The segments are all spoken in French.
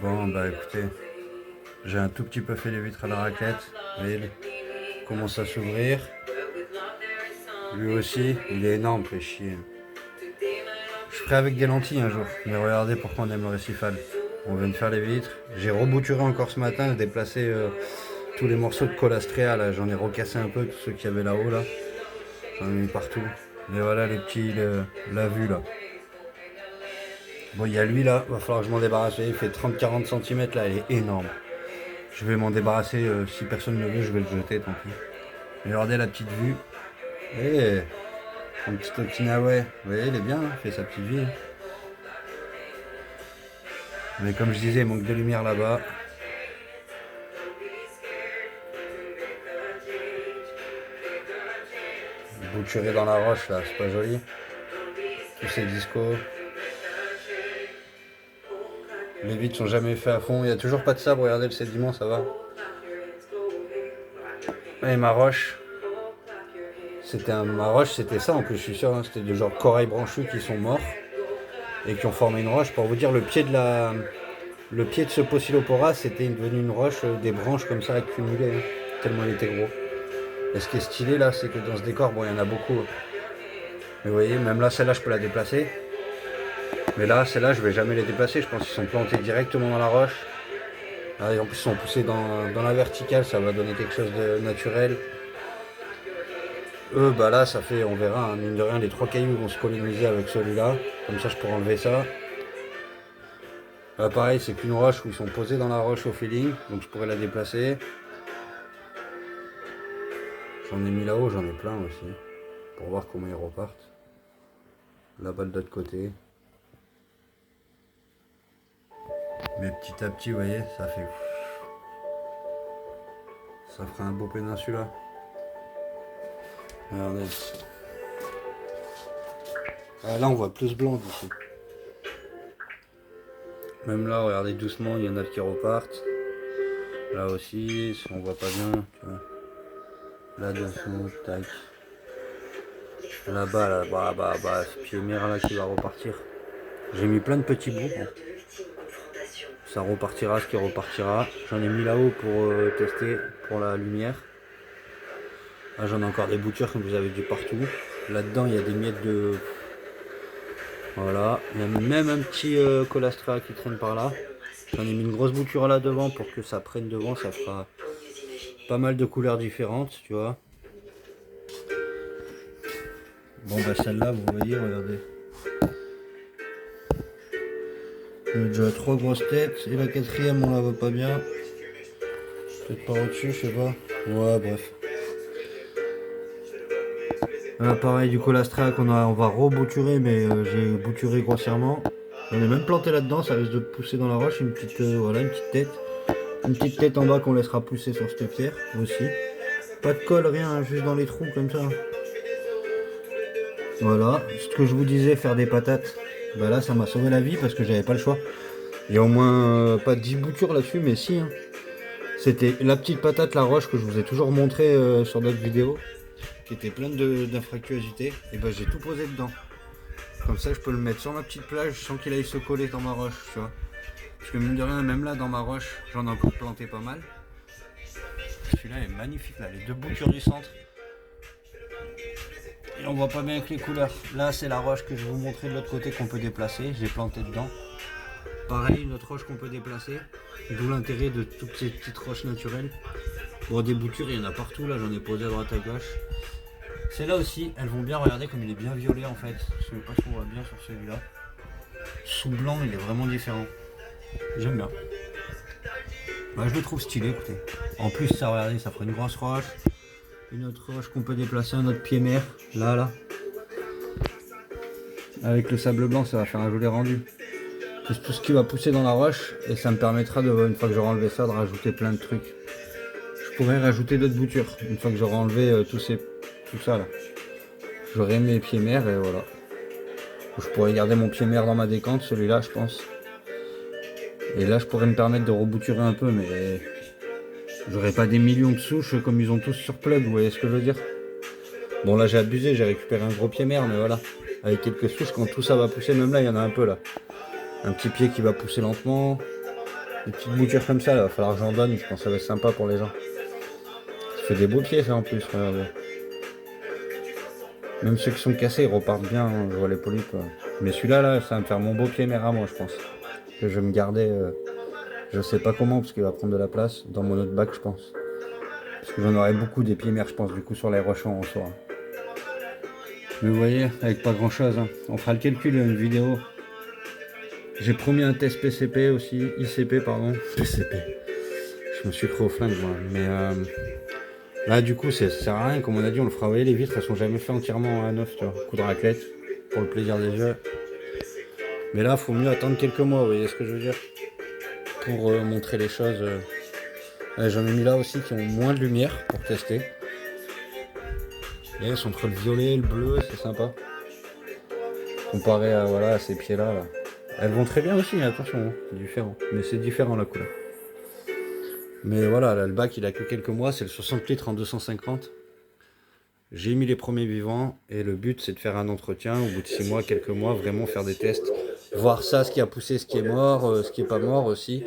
Bon, bah écoutez, j'ai un tout petit peu fait les vitres à la raclette. Vous voyez, il commence à s'ouvrir. Lui aussi, il est énorme, fait chier. Je ferai avec des lentilles un jour, mais regardez pourquoi on aime le récifal. On vient de faire les vitres. J'ai rebouturé encore ce matin, j'ai déplacé tous les morceaux de colastréa là. J'en ai recassé un peu, tous ceux qu'il y avait là-haut là. J'en ai mis partout. Mais voilà les petits, la vue là. Bon, il y a lui là, va falloir que je m'en débarrasse. Il fait 30-40 cm là, il est énorme. Je vais m'en débarrasser, si personne ne le veut, je vais le jeter, tant pis. Mais regardez la petite vue. Et un petit Okinawa. Vous voyez, il est bien, hein, il fait sa petite vie. Mais comme je disais, il manque de lumière là-bas. Bouturé dans la roche là, c'est pas joli. Tous ces discos. Les vitres sont jamais faits à fond. Il n'y a toujours pas de sable, regardez le sédiment, ça va. Et ma roche. Ma roche, c'était ça en plus, je suis sûr. Hein, c'était des genres corail branchus qui sont morts et qui ont formé une roche. Pour vous dire, le pied de ce Pocillopora, c'était devenu une roche, des branches comme ça accumulées, hein, tellement il était gros. Et ce qui est stylé là, c'est que dans ce décor, bon, il y en a beaucoup. Mais vous voyez, même là, celle-là, je peux la déplacer. Mais là, celle-là, je vais jamais les déplacer. Je pense qu'ils sont plantés directement dans la roche. Ah, et en plus, ils sont poussés dans la verticale, ça va donner quelque chose de naturel. Eux, bah là, ça fait, on verra, hein, mine de rien, les 3 cailloux vont se coloniser avec celui-là. Comme ça, je pourrai enlever ça. Là, pareil, c'est qu'une roche où ils sont posés dans la roche au feeling, donc je pourrais la déplacer. J'en ai mis là-haut, j'en ai plein aussi, pour voir comment ils repartent. Là-bas de l'autre côté. Mais petit à petit, vous voyez, ça fait... Ça fera un beau péninsula. Regardez. Ah, là, on voit plus blanc d'ici. Même là, regardez doucement, il y en a qui repartent. Là aussi, on voit pas bien, tu vois. Là dessous, tac. Là-bas, là, ce pied mère là qui va repartir. J'ai mis plein de petits bouts. Hein. Ça repartira ce qui repartira. J'en ai mis là-haut pour tester pour la lumière. Là j'en ai encore des boutures comme vous avez vu partout. Là-dedans il y a des miettes de... Voilà. Il y a même un petit colastrea qui traîne par là. J'en ai mis une grosse bouture là devant pour que ça prenne devant. Ça fera pas mal de couleurs différentes, tu vois. Bon bah celle-là vous voyez, regardez. On a déjà 3 grosses têtes et la quatrième on la voit pas bien. Peut-être par au-dessus, je sais pas. Ouais bref. Là pareil du colastrea on va rebouturer mais j'ai bouturé grossièrement. On est même planté là-dedans, ça risque de pousser dans la roche, une petite voilà, une petite tête. Une petite tête en bas qu'on laissera pousser sur cette pierre aussi. Pas de colle, rien, hein, juste dans les trous comme ça. Voilà, ce que je vous disais, faire des patates, bah là ça m'a sauvé la vie parce que j'avais pas le choix. Il y a au moins pas 10 boutures là-dessus, mais si. Hein. C'était la petite patate, la roche que je vous ai toujours montré sur d'autres vidéos, qui était pleine d'infractuosités. Et bah j'ai tout posé dedans. Comme ça je peux le mettre sur ma petite plage sans qu'il aille se coller dans ma roche, tu vois. Parce que mine de rien, même là dans ma roche, j'en ai encore planté pas mal. Celui-là est magnifique là, les 2 boutures du centre. Et on voit pas bien avec les couleurs. Là c'est la roche que je vais vous montrer de l'autre côté qu'on peut déplacer. J'ai planté dedans. Pareil, une autre roche qu'on peut déplacer. D'où l'intérêt de toutes ces petites roches naturelles. Bon, des boutures, il y en a partout. Là, j'en ai posé à droite à gauche. Celles-là aussi, elles vont bien. Regardez comme il est bien violet en fait. Je sais pas si on voit bien sur celui-là. Sous blanc, il est vraiment différent. J'aime bien. Bah, je le trouve stylé, écoutez. En plus, ça, regardez, ça ferait une grosse roche. Une autre roche qu'on peut déplacer, un autre pied mer. Là. Avec le sable blanc, ça va faire un joli rendu. C'est tout ce qui va pousser dans la roche. Et ça me permettra, une fois que j'aurai enlevé ça, de rajouter plein de trucs. Je pourrais rajouter d'autres boutures. Une fois que j'aurai enlevé tout ça là. J'aurai mes pieds mer et voilà. Je pourrais garder mon pied mer dans ma décante, celui-là, je pense. Et là, je pourrais me permettre de rebouturer un peu, mais j'aurais pas des millions de souches comme ils ont tous sur plug, vous voyez ce que je veux dire? Bon, là, j'ai abusé, j'ai récupéré un gros pied mer, mais voilà. Avec quelques souches, quand tout ça va pousser, même là, il y en a un peu là. Un petit pied qui va pousser lentement. Des petites boutures comme ça, là, va falloir que j'en donne, je pense que ça va être sympa pour les gens. Ça fait des beaux pieds ça en plus, regardez. Même ceux qui sont cassés, ils repartent bien, hein, je vois les polypes. Mais celui-là, là, ça va me faire mon beau pied mère à moi, je pense. Que je vais me garder, je sais pas comment, parce qu'il va prendre de la place dans mon autre bac, je pense. Parce que j'en aurai beaucoup des pieds mères, je pense, du coup, sur les rochons en soi. Mais vous voyez, avec pas grand chose, hein. On fera le calcul, une vidéo. J'ai promis un test PCP aussi, ICP pardon, PCP. Je me suis cru au flingue moi, mais là du coup ça sert à rien, comme on a dit, on le fera. Vous voyez, les vitres elles sont jamais faites entièrement à neuf, tu vois, coup de raclette, pour le plaisir des yeux. Mais là faut mieux attendre quelques mois, vous voyez ce que je veux dire, pour montrer les choses. J'en ai mis là aussi qui ont moins de lumière pour tester. Et elles sont entre le violet et le bleu, c'est sympa. Comparé à, voilà, à ces pieds là, là. Elles vont très bien aussi, attention, hein, c'est différent. Mais c'est différent la couleur. Mais voilà, là, le bac il a que quelques mois, c'est le 60 litres en 250. J'ai mis les premiers vivants et le but c'est de faire un entretien au bout de 6 mois, quelques mois, vraiment faire des tests. Voir ça, ce qui a poussé, ce qui est mort, ce qui est pas mort aussi.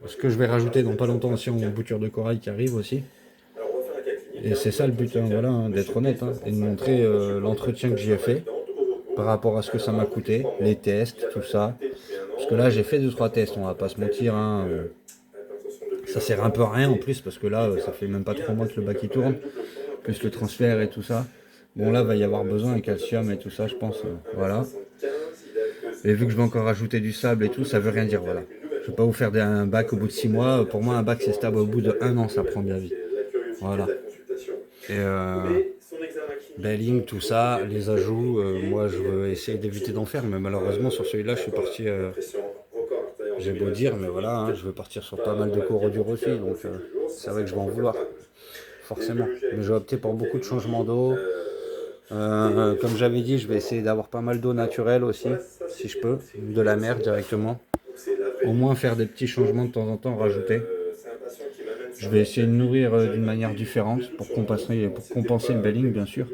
Ce que je vais rajouter dans pas longtemps aussi en bouture de corail qui arrive aussi. Et c'est ça le but, hein, voilà, hein, d'être honnête, hein, et de montrer l'entretien que j'y ai fait par rapport à ce que ça m'a coûté, les tests, tout ça. Parce que là j'ai fait 2-3 tests, on va pas se mentir, hein, ça sert un peu à rien en plus parce que là ça fait même pas 3 mois que le bac il tourne, plus le transfert et tout ça. Bon là va y avoir besoin de calcium et tout ça je pense, voilà. Et vu que je vais encore rajouter du sable et tout, ça veut rien dire, voilà. Je vais pas vous faire un bac au bout de 6 mois, pour moi un bac c'est stable au bout de 1 an, ça prend bien vie. Voilà. Et belling, tout ça, les ajouts, moi je veux essayer d'éviter d'en faire, mais malheureusement sur celui-là je suis parti, j'ai beau dire, mais voilà, hein, je veux partir sur pas mal de corodure aussi, donc c'est vrai que je vais en vouloir, forcément. Mais je vais opter pour beaucoup de changements d'eau. Comme j'avais dit, je vais essayer d'avoir pas mal d'eau naturelle aussi, si je peux, de la mer directement. Au moins faire des petits changements de temps en temps, rajouter. Je vais essayer de nourrir d'une manière différente pour compenser le belling, bien sûr.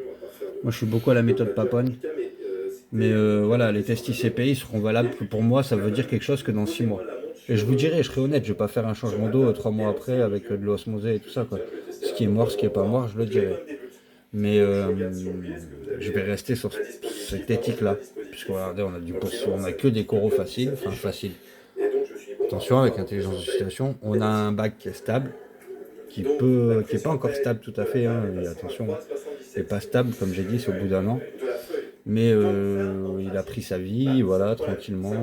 Moi, je suis beaucoup à la méthode Paponne. Mais voilà, les tests ICPI seront valables que pour moi, ça veut dire quelque chose que dans 6 mois. Et je vous dirai, je serai honnête, je vais pas faire un changement d'eau 3 mois après avec de l'osmosée et tout ça, quoi. Ce qui est mort, ce qui est pas mort, je le dirai. Mais je vais rester sur cette éthique-là. Puisque regardez, on a que des coraux faciles, enfin faciles. Attention, avec intelligence de situation, on a un bac qui est stable, qui est pas encore stable tout à fait, hein, et attention, il n'est pas stable, comme j'ai dit, c'est au bout d'1 an. Mais il a pris sa vie, voilà, tranquillement.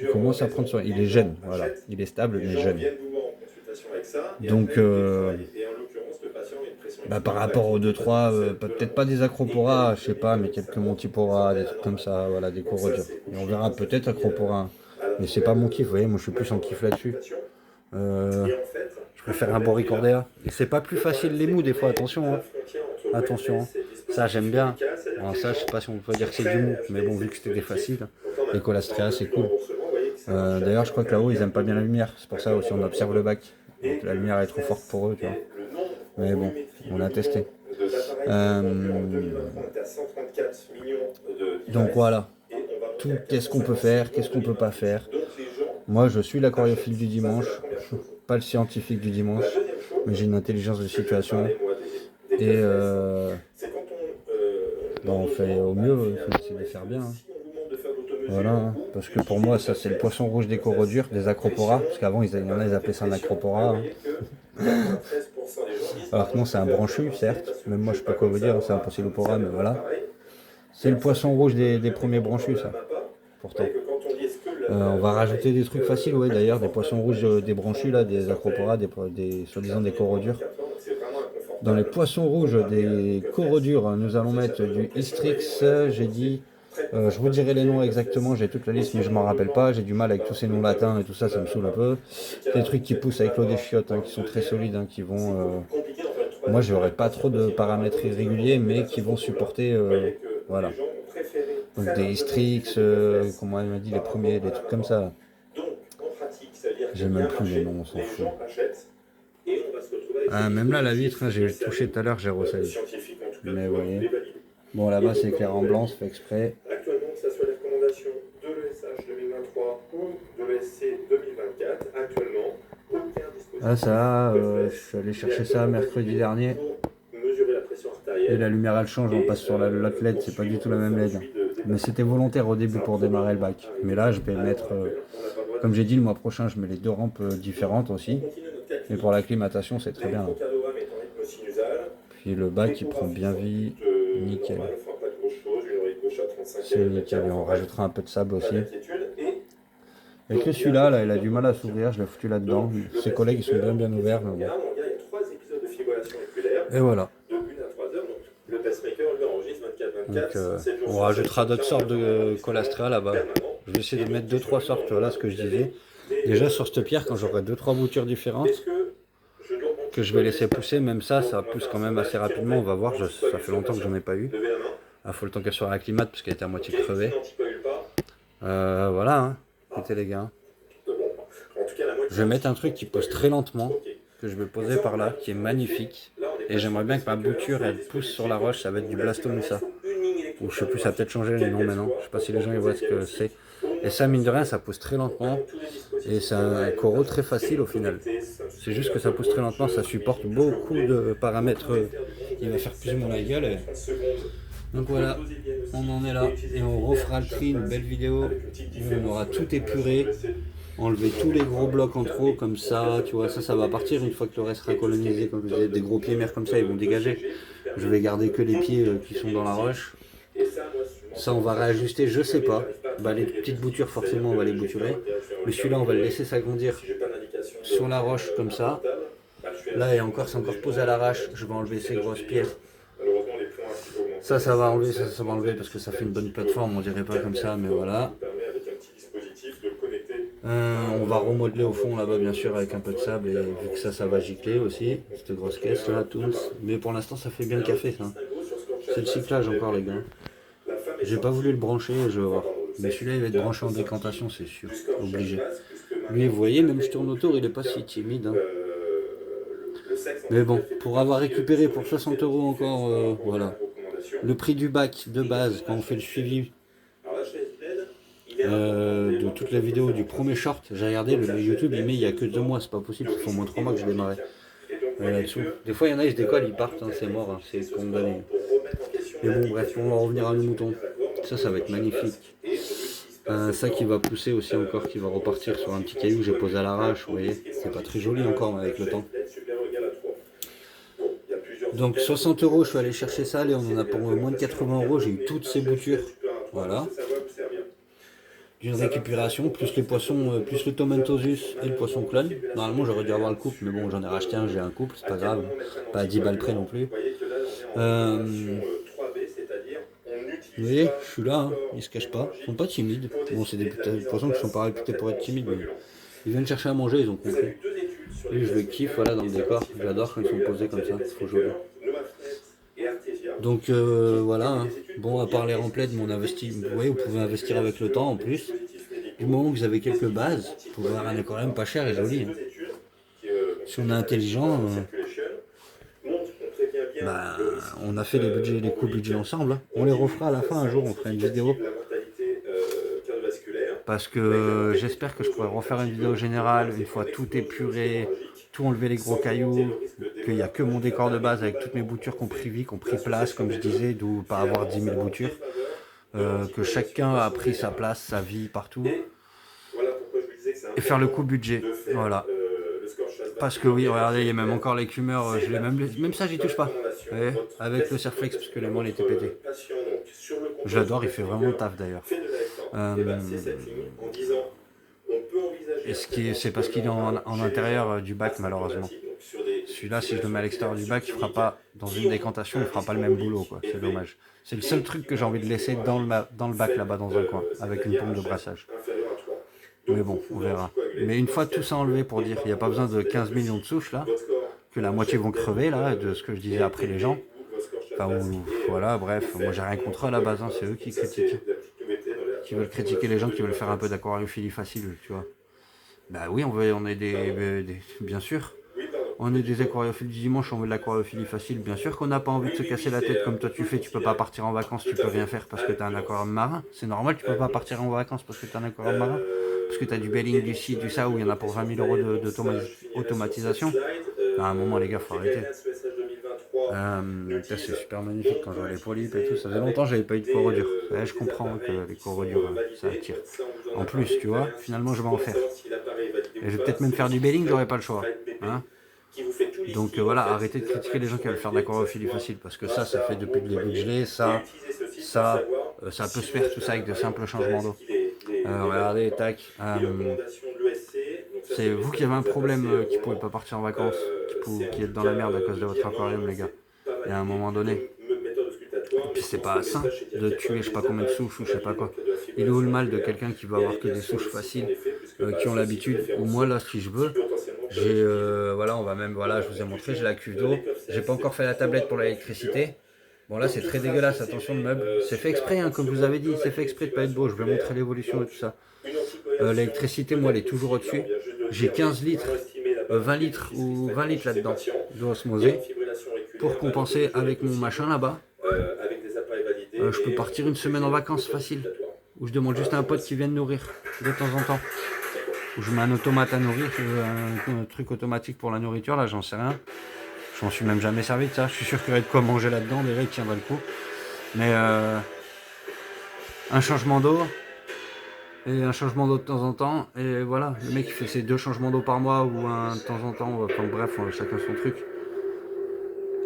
Il commence à prendre soin. Il est jeune, voilà. Il est stable, mais jeune. Donc, par rapport aux 2-3, peut-être pas des acroporas, je sais pas, mais quelques montiporas, des trucs comme ça, voilà, des corodures. Et on verra peut-être acropora. Mais c'est pas mon kiff, vous voyez, moi je suis plus en kiff là-dessus. Je préfère un boricordea. Et c'est pas plus facile les mous des fois, attention. Hein. Attention. Hein. Ça j'aime bien. Alors ça je sais pas si on peut dire que c'est du mou, mais bon vu que c'était des faciles, les colastrea c'est cool. D'ailleurs je crois que là-haut ils aiment pas bien la lumière, c'est pour ça aussi on observe le bac. Donc, la lumière est trop forte pour eux, tu vois. Mais bon, on a testé. Donc voilà. Tout, qu'est-ce qu'on peut faire, qu'est-ce qu'on peut pas faire. Moi je suis l'aquariophile du dimanche, pas le scientifique du dimanche, mais j'ai une intelligence de situation. Et on fait au mieux, il faut essayer de faire bien. Hein. Voilà, hein. Parce que pour moi, ça c'est le poisson rouge des corodures, des acroporas, parce qu'avant ils appelaient ça un acropora. Hein. Alors que non, c'est un branchu, certes, même moi je sais pas quoi vous dire, c'est un poncilopora, mais voilà. C'est le poisson rouge des premiers branchus, ça, pourtant. On va rajouter des trucs faciles, ouais, d'ailleurs, des poissons rouges des branchus, là, des acroporas, soi-disant des corodures. Dans les poissons rouges des corodures, nous allons mettre du Hystrix, j'ai dit, je vous dirai les noms exactement, j'ai toute la liste mais je m'en rappelle pas, j'ai du mal avec tous ces noms latins et tout ça, ça me saoule un peu. Des trucs qui poussent avec l'eau des chiottes, hein, qui sont très solides, hein, qui vont... moi j'aurais pas trop de paramètres irréguliers mais qui vont supporter... voilà. Donc des Hystrix, comment elle m'a dit, les premiers, des trucs comme ça. J'ai même plus les noms, on s'en fout. Ah, même là, la vitre, hein, j'ai touché tout à l'heure, j'ai ressaisi. Mais vous voyez. Bon, là-bas, c'est éclairé en blanc, c'est fait exprès. 2024. Actuellement, aucun dispositif. Ah ça, je suis allé chercher ça mercredi dernier. Mesurer la pression artérielle. Et la lumière elle change, on passe sur l'autre LED, c'est pas du tout la même LED. Mais c'était volontaire au début pour démarrer le bac. Mais là je vais mettre, comme j'ai dit le mois prochain, je mets les deux rampes différentes aussi. Et pour l'acclimatation c'est très bien. Puis le bac il prend bien vie, nickel. C'est nickel, et on rajoutera un peu de sable aussi. Et que celui-là, là, il a du mal à s'ouvrir, je l'ai foutu là-dedans. Ses collègues ils sont bien ouverts. Mais bon. Et voilà. Donc, on rajoutera d'autres sortes de colastrea là-bas. Je vais essayer de mettre 2-3 sortes, voilà ce que je disais. Déjà sur cette pierre, quand j'aurai 2-3 boutures différentes, que je vais laisser pousser, même ça pousse quand même assez rapidement, on va voir, ça fait longtemps que j'en ai pas eu. Il faut le temps qu'elle soit à la climate parce qu'elle était à moitié crevée. Voilà, hein. Écoutez les gars. Je vais mettre un truc qui pose très lentement, que je vais poser par là, qui est magnifique. Et j'aimerais bien que ma bouture elle pousse sur la roche, ça va être du Blastomoussa. Ou je sais plus, ça a peut-être changé les noms maintenant. Je sais pas si les gens ils voient ce que c'est. Et ça, mine de rien, ça pousse très lentement. Et c'est un coraux très facile au final. C'est juste que ça pousse très lentement, ça supporte beaucoup de paramètres. Il va faire plus ou moins la gueule. Donc voilà, on en est là. Et on refera le tri, une belle vidéo où on aura tout épuré. Enlever tous les gros blocs en trop comme ça, tu vois, ça va partir une fois que le reste sera colonisé. Comme je disais, des gros pieds mers comme ça, ils vont dégager. Je vais garder que les pieds qui sont dans la roche. Ça, on va réajuster, je sais pas. Bah, les petites boutures, forcément, on va les bouturer. Mais celui-là, on va le laisser s'agrandir sur la roche comme ça. Là, et encore, c'est encore posé à l'arrache. Je vais enlever ces grosses pierres. Ça va enlever, ça va enlever parce que ça fait une bonne plateforme. On dirait pas comme ça, mais voilà. On va remodeler au fond là-bas bien sûr avec un peu de sable et vu que ça va gicler aussi, cette grosse caisse là, tous. Mais pour l'instant ça fait bien le café ça. C'est le cyclage encore les gars. J'ai pas voulu le brancher, je vais voir. Mais celui-là il va être branché en décantation c'est sûr, obligé. Lui vous voyez même je tourne autour il est pas si timide. Hein. Mais bon, pour avoir récupéré pour 60 € encore, voilà. Le prix du bac de base quand on fait le suivi. De toute la vidéo du premier short, j'ai regardé le YouTube il met il y a que 2 mois, c'est pas possible, il faut au moins 3 mois que j'ai démarré là-dessous. Des fois il y en a ils se décollent, ils partent, hein, c'est mort, hein, c'est condamné. Mais bon bref, on va revenir à nos moutons. Ça va être magnifique. Ça qui va pousser aussi encore, qui va repartir sur un petit caillou, j'ai posé à l'arrache, vous voyez, c'est pas très joli encore mais avec le temps. Donc 60 €, je suis allé chercher ça, et on en a pour moins de 80 €, j'ai eu toutes ces boutures, voilà. D'une récupération, plus les poissons, plus le Tomentosus et le poisson clone. Normalement j'aurais dû avoir le couple, mais bon j'en ai racheté un, j'ai un couple, c'est pas grave, pas à 10 balles près non plus. Vous voyez, je suis là, hein. Ils se cachent pas, ils sont pas timides. Bon c'est des poissons qui sont pas réputés pour être timides, mais ils viennent chercher à manger, ils ont compris. Et je le kiffe voilà dans le décor, j'adore quand ils sont posés comme ça, c'est trop joli. Donc voilà, hein. Bon à part les remplets de mon investissement, vous voyez vous pouvez investir avec le temps en plus. Du moment que vous avez quelques bases, vous pouvez avoir un aquarium pas cher et joli. Hein. Si on est intelligent, bah, on a fait les budgets, les coûts budget ensemble. Hein. On les refera à la fin un jour, on fera une vidéo. Parce que j'espère que je pourrai refaire une vidéo générale, une fois tout épuré, tout enlever les gros cailloux, qu'il n'y a que mon décor de base avec toutes mes boutures qui ont pris vie, qui ont pris place, comme je disais, d'où pas avoir 10 000 boutures. Que chacun a pris sa place, sa vie partout. Et faire le coût budget, voilà. Parce que oui, regardez, il y a même encore l'écumeur, même ça j'y touche pas. Voyez, avec le Surflex, parce que le moelle était pété. Je l'adore, il fait vraiment le taf d'ailleurs. Et c'est parce qu'il est en intérieur du bac malheureusement. Celui-là, si je le mets à l'extérieur du bac, il fera pas dans une décantation, il fera pas le même boulot, quoi. C'est dommage. C'est le seul truc que j'ai envie de laisser dans le bac là-bas dans un coin, avec une pompe de brassage. Mais bon, on verra. Mais une fois tout ça enlevé pour dire qu'il n'y a pas besoin de 15 millions de souches là, que la moitié vont crever là, de ce que je disais après les gens. Enfin, voilà, bref, moi j'ai rien contre eux à la base, hein, c'est eux qui critiquent. Qui veulent critiquer les gens qui veulent faire un peu d'aquariophilie facile, tu vois. Bah oui, on est bien sûr. On est des aquariophiles du dimanche, on veut de l'aquariophilie facile. Bien sûr qu'on n'a pas envie de se casser la tête comme toi tu fais. Tu peux pas partir en vacances, tu peux rien faire parce que tu as un aquarium marin. C'est normal, tu peux pas partir en vacances parce que tu as un aquarium marin. parce que tu as du belling, du ci, du ça, où il y en a pour 20 000 € d'automatisation. À un moment, les gars, faut arrêter. C'est super magnifique quand je vois les polypes et tout. Ça faisait longtemps que j'avais pas eu de cours durs. Je comprends que les cours durs, ça attire. En plus, tu vois, finalement, je vais en faire. Et je vais peut-être même faire du belling, j'aurai pas le choix. Hein. Donc voilà, arrêtez de critiquer les gens qui veulent faire de l'aquariophilie facile, parce que ça fait depuis le début que je l'ai. Ça peut se faire tout ça avec de simples changements d'eau. Regardez, tac. C'est vous qui avez un problème, qui ne pouvez pas partir en vacances, qui êtes dans la merde à cause de votre aquarium, les gars. Et à un moment donné. Et puis c'est pas sain de tuer je sais pas combien de souches ou je sais pas quoi. Il est où le mal de quelqu'un qui va avoir que des souches faciles, qui ont l'habitude. Ou moi là, si je veux, j'ai voilà, on va même, voilà, je vous ai montré, j'ai la cuve d'eau. J'ai pas encore fait la tablette pour l'électricité. Bon là c'est très dégueulasse, attention le meuble. C'est fait exprès, hein, comme je vous avez dit, c'est fait exprès de pas être beau. Je vais montrer l'évolution et tout ça. L'électricité, moi, elle est toujours au-dessus. J'ai 15 litres, 20 litres ou 20 litres là-dedans d'eau osmosée pour compenser avec mon machin là-bas. Je peux partir une semaine en vacances facile, où je demande juste à un pote qui vienne nourrir de temps en temps. Où je mets un automate à nourrir, un truc automatique pour la nourriture, là j'en sais rien. Je m'en suis même jamais servi de ça. Je suis sûr qu'il y aurait de quoi manger là-dedans, déjà il tiendrait le coup. Mais un changement d'eau, et un changement d'eau de temps en temps, et voilà, le mec il fait ses 2 changements d'eau par mois, ou un de temps en temps, enfin, bref, chacun son truc.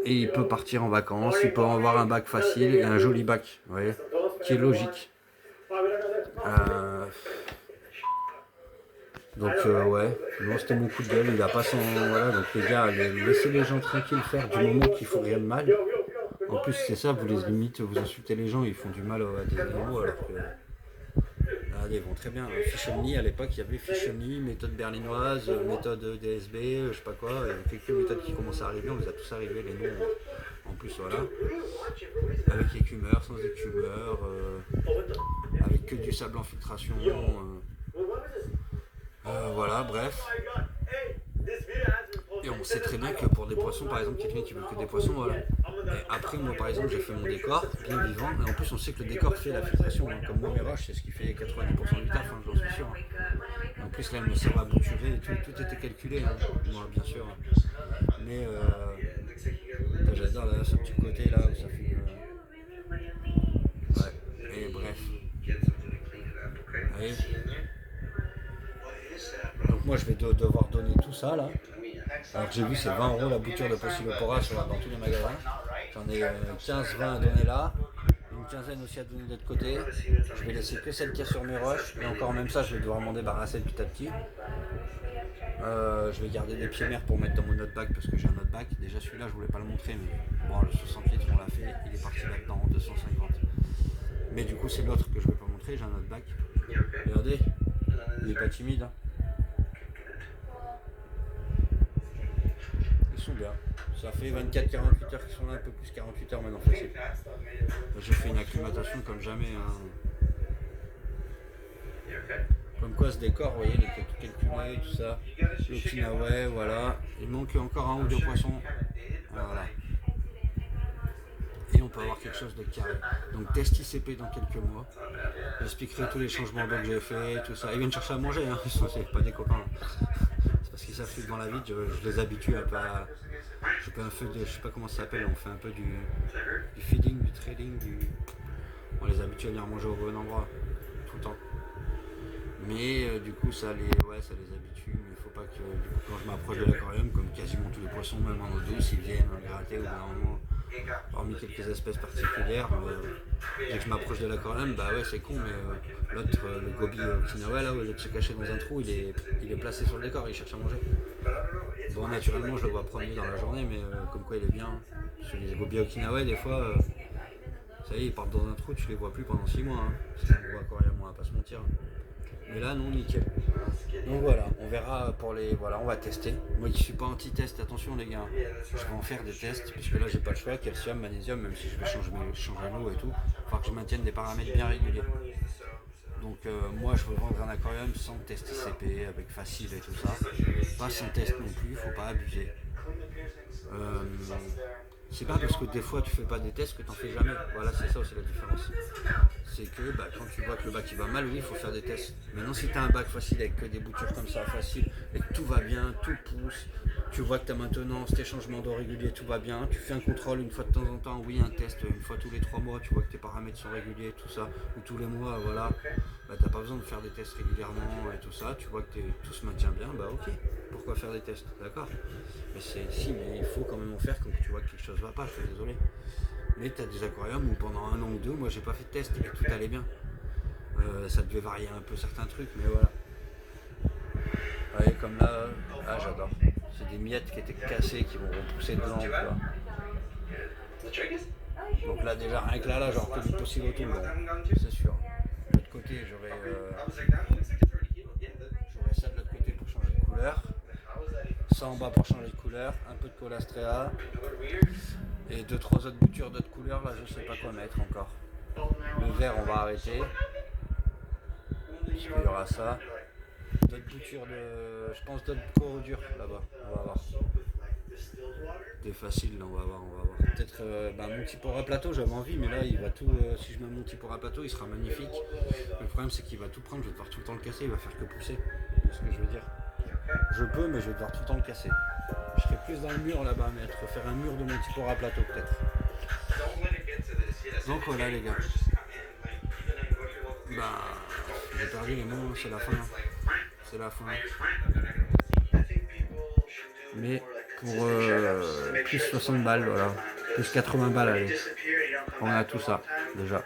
Et il peut partir en vacances, il peut avoir un bac facile, et un joli bac, vous voyez, qui est logique. Donc ouais, non, c'était mon coup de gueule, il a pas son... Voilà, donc les gars, laissez les gens tranquilles faire du moment qu'il faut rien de mal. En plus c'est ça, vous les limitez, vous insultez les gens, ils font du mal à des animaux alors que... Regardez, ils vont très bien. Fish Omni, à l'époque, il y avait Fish Omni, méthode berlinoise, méthode DSB, je sais pas quoi. Il y avait quelques méthodes qui commençaient à arriver, on les a tous arrivés, les noms en plus, voilà. Avec écumeur, sans écumeur, avec que du sable en filtration. Voilà, bref. Et on sait très bien que pour des poissons, par exemple, quelqu'un qui veut que des poissons, voilà. Et après, moi par exemple, j'ai fait mon décor, bien vivant, et en plus on sait que le décor fait la filtration, hein. Comme moi mes roches, c'est ce qui fait 90% du taf, hein, j'en suis sûr. Et en plus là, elle me sert à bouturer et tout était calculé, hein. Moi bien sûr. Mais j'adore là, ce petit côté là où ça fait... Ouais, et bref. Allez. Donc moi je vais devoir donner tout ça là. Alors que j'ai vu c'est 20 € la bouture de Possilopora dans tous les magasins. J'en ai 15-20 à donner là, une quinzaine aussi à donner de l'autre côté. Je vais laisser que celle qui est sur mes roches, et encore même ça je vais devoir m'en débarrasser petit à petit. Je vais garder des pieds mers pour mettre dans mon autre bac parce que j'ai un autre bac. Déjà celui-là je voulais pas le montrer, mais bon, le 60 litres on l'a fait, il est parti là-dedans, 250. Mais du coup c'est l'autre que je vais pas montrer, j'ai un autre bac. Regardez, il est pas timide, hein. Ils sont bien. Ça fait 24-48 heures qu'ils sont là, un peu plus 48 heures maintenant facile. J'ai fait une acclimatation comme jamais. Hein. Comme quoi ce décor, vous voyez, il était tout calculé, tout ça. L'Okinawa, voilà. Il manque encore 1 ou 2 poissons. Voilà. Et on peut avoir quelque chose de carré. Donc test ICP dans quelques mois. J'expliquerai tous les changements d'eau que j'ai fait, tout ça. Ils viennent chercher à manger, hein. C'est pas des copains. C'est parce qu'ils savent que dans la vie, je les habitue un peu à... Je fais un peu de... Je sais pas comment ça s'appelle, on fait un peu du feeding, du trading, on les habitue à venir manger au bon endroit, tout le temps. Mais du coup ça les habitue, mais il faut pas que du coup, quand je m'approche de l'aquarium, comme quasiment tous les poissons, même en eau douce, ils viennent gratter au bout d'un moment, hormis quelques espèces particulières. Dès que je m'approche de l'aquarium, bah ouais c'est con, mais l'autre, le goby Okinawa là, au lieu de se cacher dans un trou, il est placé sur le décor, il cherche à manger. Bon naturellement je le vois promener dans la journée, mais comme quoi il est bien. Sur les goby Okinawa des fois, ça y est, ils partent dans un trou, tu les vois plus pendant 6 mois, hein. C'est un gros aquarium, on va pas se mentir. Mais là non, nickel. Donc voilà, on verra pour les... Voilà, on va tester. Moi qui suis pas anti-test, attention les gars, je vais en faire des tests, puisque là j'ai pas le choix, calcium, magnésium, même si je vais changer l'eau et tout, il va falloir que je maintienne des paramètres bien réguliers. Donc moi je veux vendre un aquarium sans test ICP, avec facile et tout ça. Pas sans test non plus, faut pas abuser. c'est pas parce que des fois tu fais pas des tests que t'en fais jamais. Voilà, c'est ça aussi la différence. C'est que quand tu vois que le bac il va mal, oui, il faut faire des tests. Maintenant, si tu as un bac facile avec que des boutures comme ça, facile, et que tout va bien, tout pousse, tu vois que ta maintenance, tes changements d'eau réguliers, tout va bien, tu fais un contrôle une fois de temps en temps, oui, un test une fois tous les 3 mois, tu vois que tes paramètres sont réguliers, tout ça, ou tous les mois, voilà, t'as pas besoin de faire des tests régulièrement et tout ça, tu vois que tout se maintient bien, ok, pourquoi faire des tests, d'accord? Mais mais il faut quand même en faire quand tu vois que quelque chose va pas, je suis désolé. Mais tu as des aquariums où pendant 1 an ou 2, moi j'ai pas fait de test et tout allait bien. Ça devait varier un peu certains trucs, mais voilà. Ouais, comme là, j'adore. C'est des miettes qui étaient cassées qui vont repousser dedans. Donc là déjà, rien que là j'aurais plus possible autour, c'est sûr. De l'autre côté, j'aurais ça de l'autre côté pour changer de couleur. Ça en bas pour changer de couleur, un peu de colastrea et 2-3 autres boutures d'autres couleurs, là je sais pas quoi mettre encore. Le vert on va arrêter, parce qu'il y aura ça. D'autres boutures de. Je pense d'autres corrodures là-bas, on va voir. Des faciles là, on va voir. Peut-être mon Tipora plateau, j'avais envie, mais là il va tout. Si je mets mon Tipora plateau, il sera magnifique. Le problème c'est qu'il va tout prendre, je vais devoir tout le temps le casser, il va faire que pousser. C'est ce que je veux dire. Je peux, mais je vais devoir tout le temps le casser. Je serai plus dans le mur là-bas, faire un mur de mon Tipora plateau peut-être. Donc voilà les gars. J'ai perdu les mots, c'est la fin. C'est la fin. Mais pour plus 60 balles, voilà. Plus 80 balles, allez. On a tout ça, déjà.